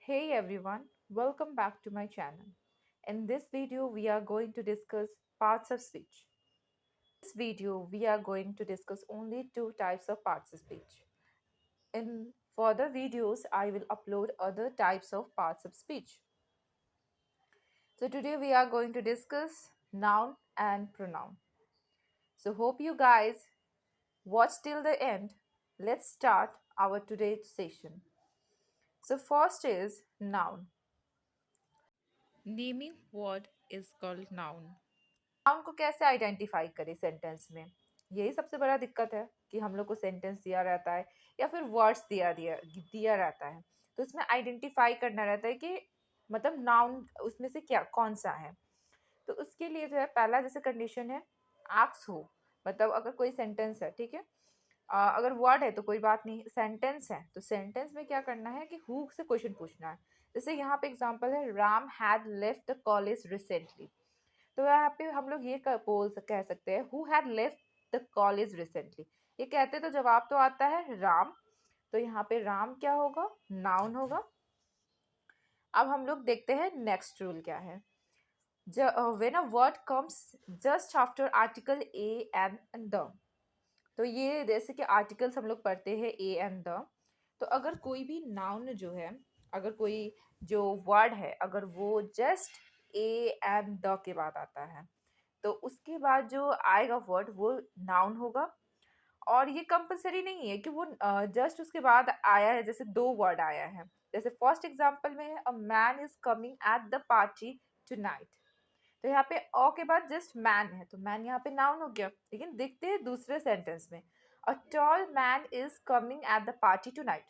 Hey everyone, welcome back to my channel. In this video, we are going to discuss parts of speech. In this video, we are going to discuss only two types of parts of speech. In further videos, I will upload other types of parts of speech. So today we are going to discuss noun and pronoun. So hope you guys watch till the end. Let's start our today's session. So first is noun. Naming word is called noun. Noun को कैसे identify करें sentence में? यही सबसे बड़ा दिक्कत है कि हम लोग को सेंटेंस दिया रहता है या फिर वर्ड्स दिया दिया दिया रहता है, तो इसमें आइडेंटिफाई करना रहता है कि मतलब नाउन उसमें से क्या कौन सा है। तो उसके लिए जो है पहला जैसे कंडीशन है आक्स हो, मतलब अगर कोई सेंटेंस है, ठीक है, अगर वर्ड है तो कोई बात नहीं, सेंटेंस है तो सेंटेंस में क्या करना है कि हु से क्वेश्चन पूछना है। जैसे यहाँ पे एग्जांपल है Ram had left the college recently, तो यहाँ पे हम लोग ये कह सकते हैं who had left the college recently. ये कहते तो जवाब तो आता है राम, तो यहाँ पे राम क्या होगा, नाउन होगा। अब हम लोग देखते हैं नेक्स्ट रूल क्या है। When a word comes just after article A and the, तो ये जैसे कि आर्टिकल्स हम लोग पढ़ते हैं ए एंड द, तो अगर कोई भी नाउन जो है, अगर कोई जो वर्ड है अगर वो जस्ट ए एंड द के बाद आता है तो उसके बाद जो आएगा वर्ड वो नाउन होगा। और ये कंपलसरी नहीं है कि वो जस्ट उसके बाद आया है, जैसे दो वर्ड आया है, जैसे फर्स्ट एग्जांपल में है a man is coming at the party tonight, तो यहाँ पे अ के बाद जस्ट मैन है तो मैन यहाँ पे नाउन हो गया। लेकिन देखते हैं दूसरे सेंटेंस में a tall man is coming at the party tonight,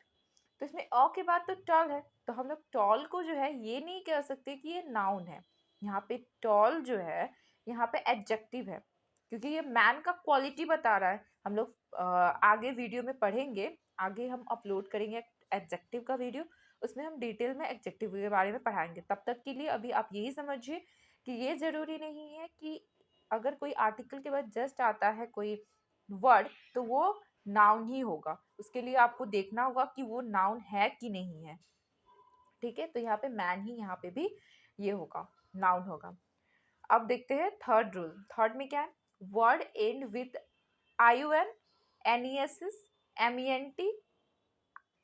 तो इसमें अ के बाद तो टॉल है, तो हम लोग टॉल को जो है ये नहीं कह सकते कि ये नाउन है। यहाँ पे टॉल जो है यहाँ पे एडजेक्टिव है, क्योंकि ये मैन का क्वालिटी बता रहा है। हम लोग आगे वीडियो में पढ़ेंगे, आगे हम अपलोड करेंगे एडजेक्टिव का वीडियो, उसमें हम डिटेल में एडजेक्टिव के बारे में पढ़ाएंगे। तब तक के लिए अभी आप यही समझिए कि ये ज़रूरी नहीं है कि अगर कोई आर्टिकल के बाद जस्ट आता है कोई वर्ड तो वो नाउन ही होगा, उसके लिए आपको देखना होगा कि वो नाउन है कि नहीं है। ठीक है, तो यहाँ पे मैन ही यहाँ पे भी ये होगा, नाउन होगा। अब देखते हैं थर्ड रूल। थर्ड में क्या है, word end with I U N, N E S S, M E N T,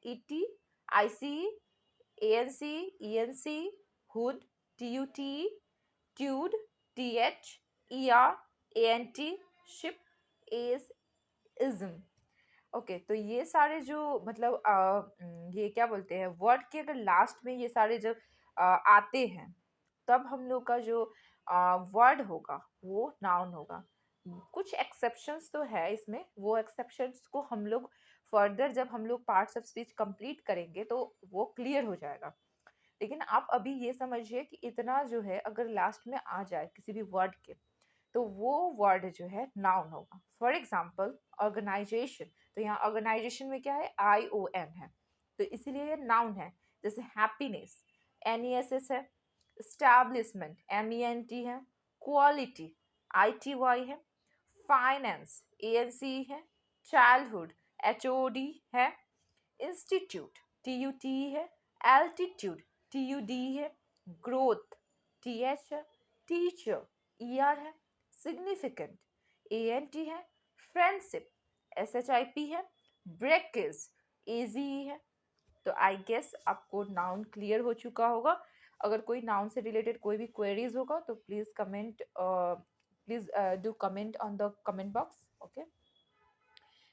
E T, I C, A N C, E N C, hood, T U T, tude, T H, E R, A N T, ship, S, ism. Okay, तो ये सारे जो मतलब ये क्या बोलते हैं word के अगर लास्ट में ये सारे जब आते हैं तब हम लोग का जो वर्ड होगा वो नाउन होगा। कुछ एक्सेप्शंस तो है इसमें, वो एक्सेप्शंस को हम लोग फर्दर जब हम लोग पार्ट्स ऑफ स्पीच कंप्लीट करेंगे तो वो क्लियर हो जाएगा। लेकिन आप अभी ये समझिए कि इतना जो है अगर लास्ट में आ जाए किसी भी वर्ड के तो वो वर्ड जो है नाउन होगा। फॉर एग्जाम्पल ऑर्गेनाइजेशन, तो यहाँ ऑर्गेनाइजेशन में क्या है, आई ओ एन है, तो इसीलिए ये नाउन है। जैसे happiness, N E S S है, establishment, M E N T है, क्वालिटी, आई टी वाई है, फाइनेंस, ए एन सी है, चाइल्डहुड, एच ओ डी है, इंस्टीट्यूट, टी यू टी है, एल्टीट्यूड, टी यू डी है, growth, T H है, teacher, E R है, significant, A N T है, friendship, S H I P है, breakage, A G E है। तो I guess आपको नाउन क्लियर हो चुका होगा। अगर कोई नाउन से रिलेटेड कोई भी क्वेरीज होगा तो please comment, please do comment on the comment box. Okay,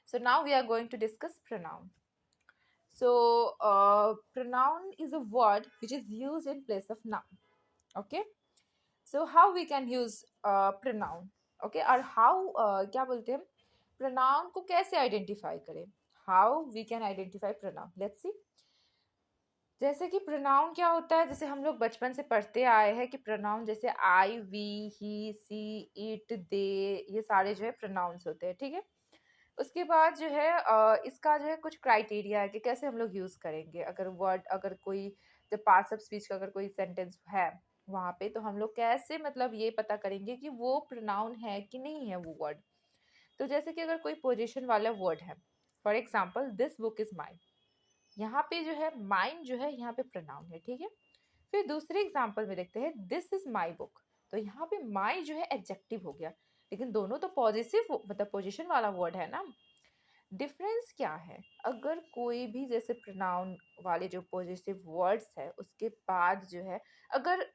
so now we are going to discuss pronoun. So pronoun is a word which is used in place of noun. Okay, so how we can use pronoun? Okay, और how क्या बोलते हैं pronoun को कैसे identify करें, how we can identify pronoun, let's see। जैसे कि pronoun क्या होता है, जैसे हम लोग बचपन से पढ़ते आए हैं कि प्रोनाउन जैसे आई, वी, ही, सी, इट, दे, ये सारे जो है प्रोनाउंस होते हैं। ठीक है, उसके बाद जो है इसका जो है कुछ क्राइटेरिया है कि कैसे हम लोग यूज़ करेंगे। अगर वर्ड, अगर कोई जब पार्ट्स ऑफ स्पीच का अगर कोई सेंटेंस है वहाँ पे, तो हम लोग कैसे मतलब ये पता करेंगे कि वो प्रोनाउन है कि नहीं है वो वर्ड। तो जैसे कि अगर कोई पोजीशन वाला वर्ड है, for example this book is mine, यहाँ पे जो है माइन जो है यहाँ पे प्रोनाउन है, ठीक है। फिर दूसरे एग्जाम्पल में देखते हैं, दिस इज माई बुक। तो यहाँ पे माई जो है एडजेक्टिव हो गया, लेकिन दोनों तो पॉजिटिव मतलब पोजिशन वाला वर्ड है ना। डिफरेंस क्या है, अगर कोई भी जैसे प्रोनाउन वाले जो पॉजिटिव वर्ड्स है उसके बाद जो है अगर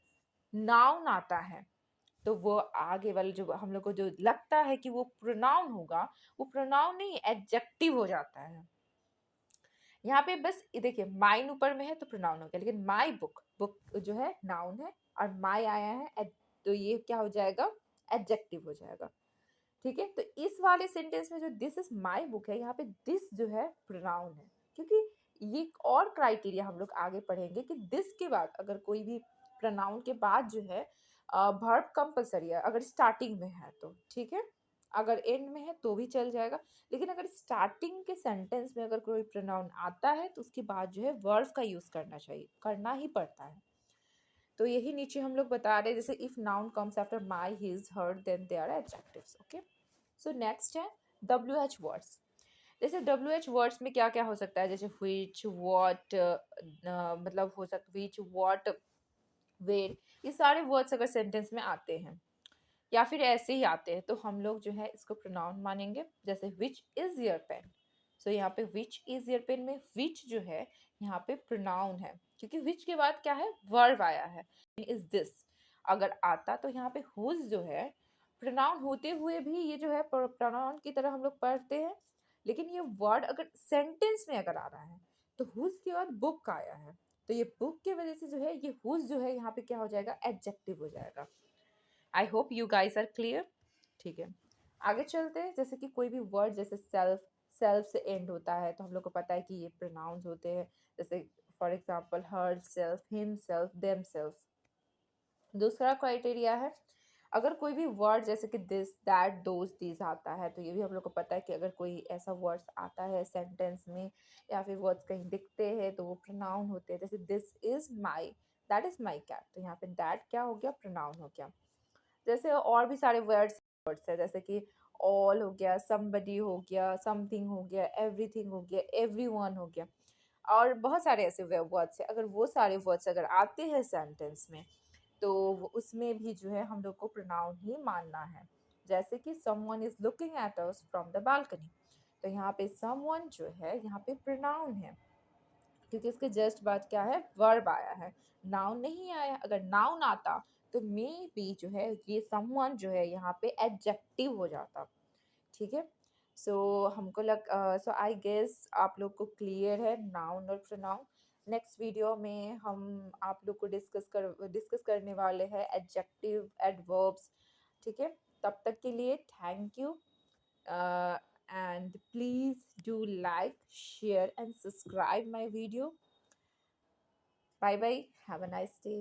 नाउन आता है, तो वो आगे वाले जो हम लोग को जो लगता है कि वो प्रोनाउन होगा, वो प्रोनाउन नहीं एडजेक्टिव हो जाता है। यहाँ पे बस ये देखिए, माइन ऊपर में है तो प्रोनाउन हो गया, लेकिन माई बुक, बुक जो है नाउन है और माई आया है तो ये क्या हो जाएगा, एडजेक्टिव हो जाएगा, ठीक है। तो इस वाले सेंटेंस में जो दिस इज माई बुक है, यहाँ पे दिस जो है प्रोनाउन है, क्योंकि ये एक और क्राइटेरिया हम लोग आगे पढ़ेंगे कि दिस के बाद अगर कोई भी प्रोनाउन के बाद जो है वर्ब कंपलसरी है, अगर स्टार्टिंग में है तो ठीक है, अगर एंड में है तो भी चल जाएगा, लेकिन अगर स्टार्टिंग के सेंटेंस में अगर कोई प्रोनाउन आता है तो उसके बाद जो है वर्ब का यूज करना चाहिए, करना ही पड़ता है। तो यही नीचे हम लोग बता रहे हैं, जैसे if noun comes after my, his, her, then they are adjectives, okay. So next है WH वर्ड्स। जैसे WH वर्ड्स में क्या क्या हो सकता है, जैसे which, what, मतलब हो सकता which, what, where, ये सारे वर्ड्स अगर सेंटेंस में आते हैं या फिर ऐसे ही आते हैं तो हम लोग जो है इसको प्रोनाउन मानेंगे। जैसे विच इज योर पेन, सो यहाँ पे विच इज योर पेन में विच जो है यहाँ पे प्रोनाउन है, क्योंकि विच के बाद क्या है, वर्ब आया है। इज दिस अगर आता तो यहाँ पे हुज जो है प्रोनाउन होते हुए भी ये जो है प्रोनाउन की तरह हम लोग पढ़ते हैं, लेकिन ये वर्ड अगर सेंटेंस में अगर आ रहा है तो हुज के बाद बुक आया है, तो ये बुक की वजह से जो है ये हुज जो है यहाँ पे क्या हो जाएगा, एडजेक्टिव हो जाएगा। I hope you guys are clear, ठीक है। आगे चलते हैं, जैसे कि कोई भी वर्ड जैसे सेल्फ, सेल्फ से एंड होता है तो हम लोग को पता है कि ये प्रोनाउंस होते हैं, जैसे for example her self, him self, them self. दूसरा क्राइटेरिया है, अगर कोई भी वर्ड जैसे कि दिस, दैट, दोज, दीज आता है तो ये भी हम लोग को पता है कि अगर कोई ऐसा वर्ड्स आता है सेंटेंस में या फिर वर्ड्स कहीं दिखते हैं तो वो प्रोनाउन होते हैं। जैसे this is my, that is my cat, तो यहाँ पे दैट क्या हो गया, प्रोनाउन हो गया। जैसे और भी सारे वर्ड्स वर्ड्स है, जैसे कि ऑल हो गया, समबडी हो गया, समथिंग हो गया, एवरीथिंग हो गया, एवरीवन हो गया, और बहुत सारे ऐसे वर्ड्स है। अगर वो सारे वर्ड्स अगर आते हैं सेंटेंस में तो उसमें भी जो है हम लोग को प्रोनाउन ही मानना है। जैसे कि someone is looking at us from the balcony, तो यहाँ पे समवन जो है यहाँ पे प्रोनाउन है, क्योंकि इसके जस्ट बाद क्या है, वर्ब आया है, नाउन नहीं आया। अगर नाउन आता तो मे बी जो है ये समवन जो है यहाँ पे एडजेक्टिव हो जाता, ठीक है। सो हमको सो आई गेस आप लोग को क्लियर है नाउन और प्रोनाउन। नेक्स्ट वीडियो में हम आप लोग को डिस्कस करने वाले हैं एडजेक्टिव, एडवर्ब्स, ठीक है। तब तक के लिए thank you, and please do like, share and subscribe my video. Bye bye, have a nice day.